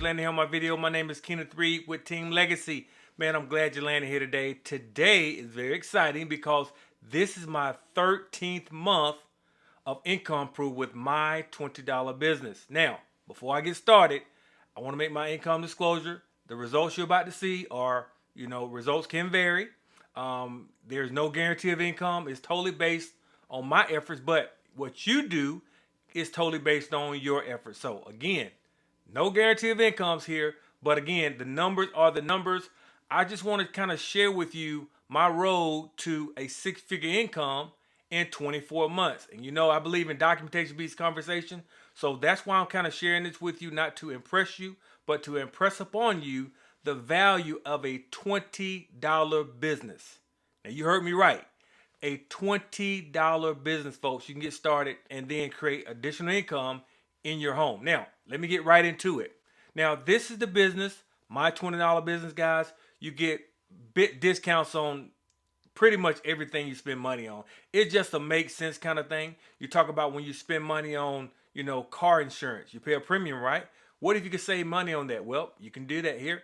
landing here on my video. My name is Keenith with Team Legacy. Man, I'm glad you landed here today. Today is very exciting because this is my 13th month of income proof with my $20 business. Now, before I get started, I want to make my income disclosure. The results you're about to see are, results can vary. There's no guarantee of income. It's totally based on my efforts, but what you do is totally based on your efforts. So again, no guarantee of incomes here, but again, the numbers are the numbers. I just want to kind of share with you my road to a six-figure income in 24 months. And I believe in documentation beats conversation. So that's why I'm kind of sharing this with you, not to impress you, but to impress upon you the value of a $20 business. Now you heard me right. A $20 business, folks. You can get started and then create additional income in your home. Now, let me get right into it. Now, this is the business, my $20 business, guys. You get bit discounts on pretty much everything you spend money on. It's just a make sense kind of thing. You talk about when you spend money on, car insurance, you pay a premium, right? What if you could save money on that? Well, you can do that here,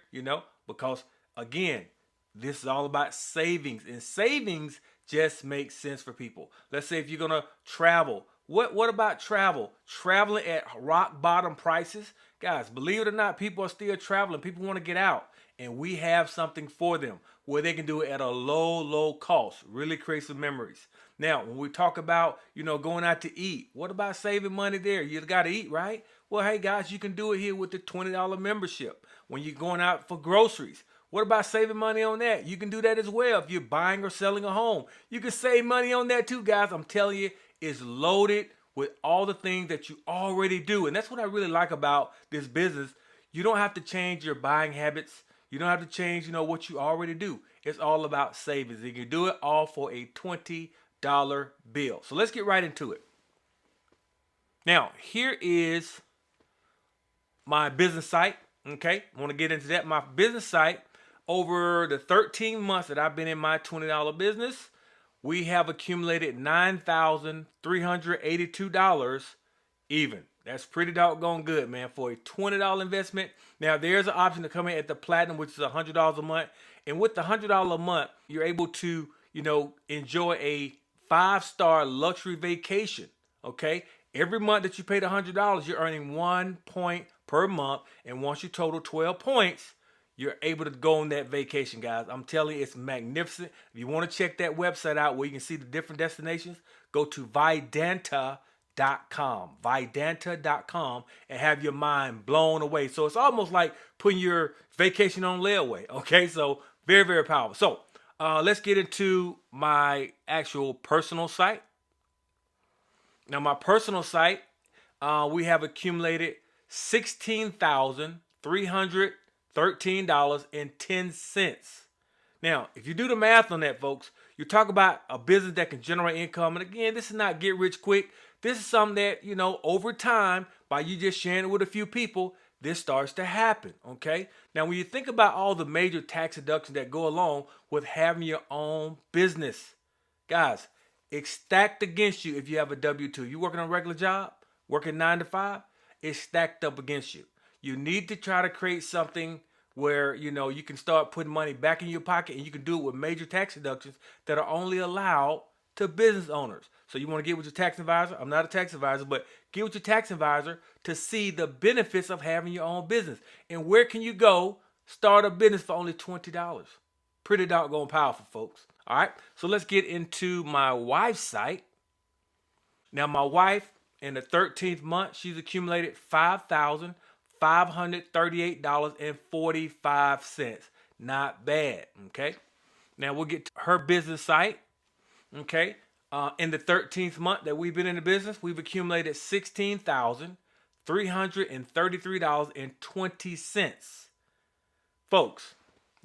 because again, this is all about savings, and savings just makes sense for people. Let's say if you're gonna travel. What about travel? Traveling at rock bottom prices? Guys, believe it or not, people are still traveling. People want to get out. And we have something for them where they can do it at a low cost. Really create some memories. Now, when we talk about, going out to eat, what about saving money there? You got to eat, right? Well, hey, guys, you can do it here with the $20 membership. When you're going out for groceries, what about saving money on that? You can do that as well. If you're buying or selling a home, you can save money on that too, guys. I'm telling you, it's loaded with all the things that you already do. And that's what I really like about this business. You don't have to change your buying habits. You don't have to change, what you already do. It's all about savings. You can do it all for a $20 bill. So let's get right into it. Now, here is my business site. Okay, I want to get into that. My business site, over the 13 months that I've been in my $20 business, we have accumulated $9,382 even. That's pretty doggone good, man, for a $20 investment. Now, there's an option to come in at the platinum, which is $100 a month. And with the $100 a month, you're able to, enjoy a 5-star luxury vacation, okay? Every month that you pay the $100, you're earning 1 point per month. And once you total 12 points, you're able to go on that vacation, guys. I'm telling you, it's magnificent. If you want to check that website out where you can see the different destinations, go to Vidanta.com and have your mind blown away. So it's almost like putting your vacation on layaway. Okay, so very, very powerful. So let's get into my actual personal site. Now, my personal site, we have accumulated $16,313.10. Now, if you do the math on that, folks, you talk about a business that can generate income. And again, this is not get rich quick. This is something that, over time, by you just sharing it with a few people, this starts to happen, okay? Now, when you think about all the major tax deductions that go along with having your own business, guys, it's stacked against you if you have a W-2. You working a regular job, working 9 to 5, it's stacked up against you. You need to try to create something where, you can start putting money back in your pocket, and you can do it with major tax deductions that are only allowed to business owners. So you want to get with your tax advisor. I'm not a tax advisor, but get with your tax advisor to see the benefits of having your own business. And where can you go start a business for only $20? Pretty doggone powerful, folks. All right, so let's get into my wife's site. Now, my wife, in the 13th month, she's accumulated $5,538.45. Not bad, okay? Now, we'll get to her business site, okay? In the 13th month that we've been in the business, we've accumulated $16,333.20. Folks,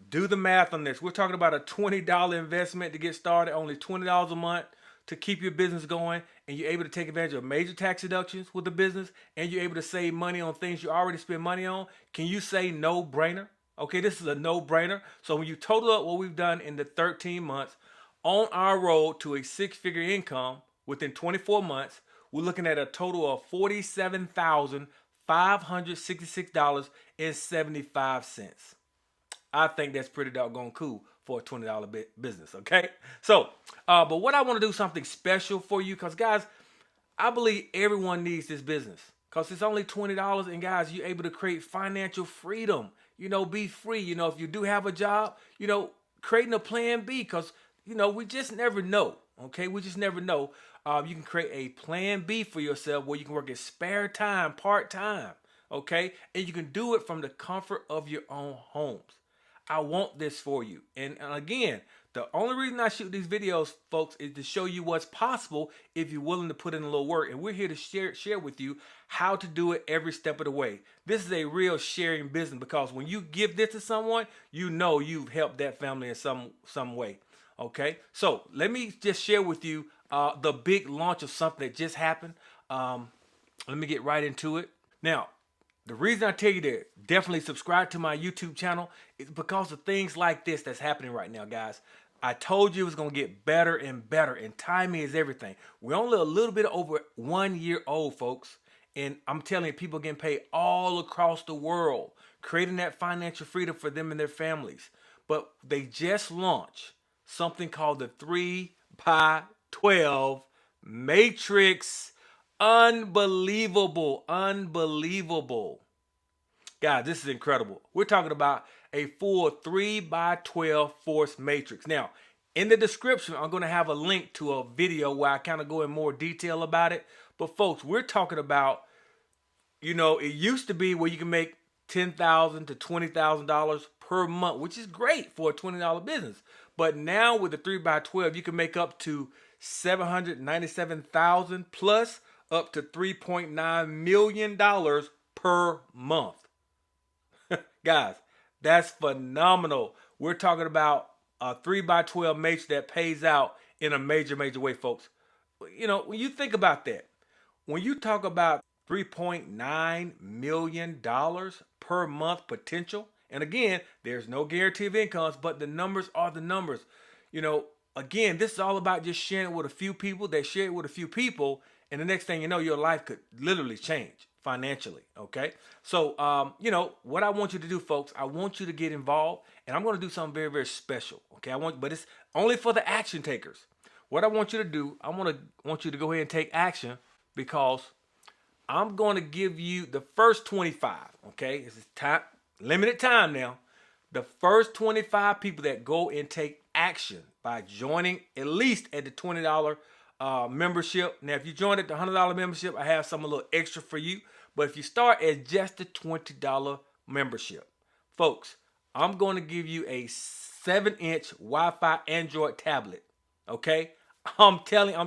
do the math on this. We're talking about a $20 investment to get started, only $20 a month to keep your business going, and you're able to take advantage of major tax deductions with the business, and you're able to save money on things you already spend money on. Can you say no-brainer? Okay, this is a no-brainer. So when you total up what we've done in the 13 months, on our road to a six-figure income within 24 months, we're looking at a total of $47,500 $566.75. I think that's pretty doggone cool for a $20 business, okay? So, but what I want to do something special for you, because guys, I believe everyone needs this business because it's only $20, and guys, you're able to create financial freedom. Be free. If you do have a job, creating a plan B, because we just never know. Okay, we just never know. You can create a plan B for yourself where you can work at spare time, part time. Okay, and you can do it from the comfort of your own homes. I want this for you. And again, the only reason I shoot these videos, folks, is to show you what's possible if you're willing to put in a little work. And we're here to share with you how to do it every step of the way. This is a real sharing business, because when you give this to someone, you've helped that family in some way. Okay, so let me just share with you the big launch of something that just happened. Let me get right into it. Now, the reason I tell you to definitely subscribe to my YouTube channel is because of things like this that's happening right now, guys. I told you it was going to get better and better, and timing is everything. We're only a little bit over 1 year old, folks, and I'm telling you, people are getting paid all across the world, creating that financial freedom for them and their families. But they just launched something called the 3x12 Matrix. Unbelievable. Guys, this is incredible. We're talking about a full 3x12 force matrix. Now, in the description, I'm going to have a link to a video where I kind of go in more detail about it. But folks, we're talking about, it used to be where you can make $10,000 to $20,000 per month, which is great for a $20 business. But now with the 3x12, you can make up to $797,000 plus up to $3.9 million per month. Guys, that's phenomenal. We're talking about a 3x12 matrix that pays out in a major way, folks. When you think about that, when you talk about $3.9 million per month potential, and again, there's no guarantee of incomes, but the numbers are the numbers. Again, this is all about just sharing it with a few people that share it with a few people, and the next thing you know, your life could literally change financially, okay? So, what I want you to do, folks, I want you to get involved, and I'm going to do something very, very special, okay? But it's only for the action takers. What I want you to do, I want you to go ahead and take action, because I'm going to give you the first 25, okay? This is limited time now. The first 25 people that go and take action by joining at least at the $20 membership. Now, if you join at the $100 membership, I have some a little extra for you. But if you start at just the $20 membership, folks, I'm going to give you a 7-inch Wi-Fi Android tablet. Okay, I'm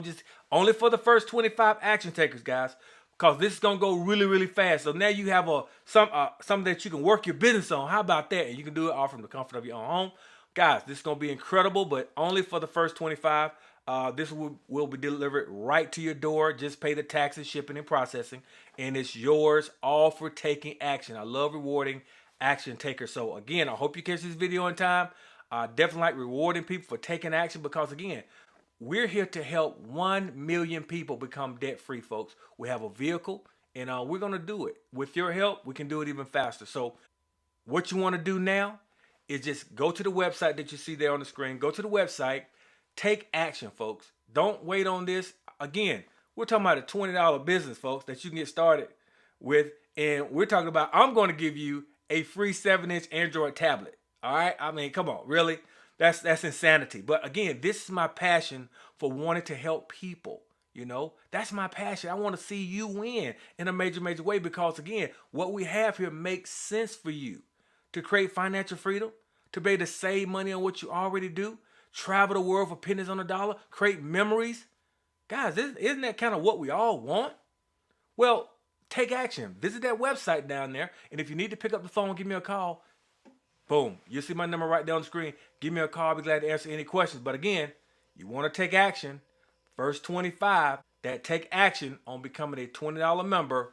just only for the first 25 action takers, guys, because this is gonna go really, really fast. So now you have something that you can work your business on. How about that? And you can do it all from the comfort of your own home. Guys, this is gonna be incredible, but only for the first 25. This will be delivered right to your door. Just pay the taxes, shipping, and processing, and it's yours, all for taking action. I love rewarding action takers. So again, I hope you catch this video in time. Definitely like rewarding people for taking action, because again, we're here to help 1 million people become debt-free, folks. We have a vehicle, and we're going to do it. With your help, we can do it even faster. So what you want to do now is just go to the website that you see there on the screen. Go to the website. Take action, folks. Don't wait on this. Again, we're talking about a $20 business, folks, that you can get started with. And we're talking about, I'm going to give you a free 7-inch Android tablet. All right? I mean, come on, really? That's insanity. But again, this is my passion for wanting to help people. That's my passion. I want to see you win in a major way, because again, what we have here makes sense for you to create financial freedom, to be able to save money on what you already do, travel the world for pennies on the dollar, create memories. Guys, isn't that kind of what we all want? Well, take action. Visit that website down there. And if you need to pick up the phone, give me a call. Boom. You'll see my number right there on the screen. Give me a call. I'll be glad to answer any questions. But again, you want to take action. First 25 that take action on becoming a $20 member,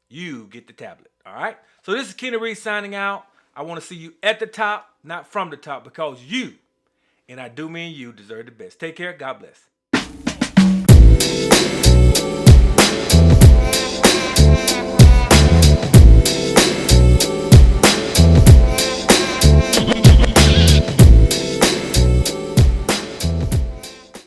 you get the tablet. All right? So this is Keenith Reed signing out. I want to see you at the top, not from the top, because you, and I do mean you, deserve the best. Take care. God bless.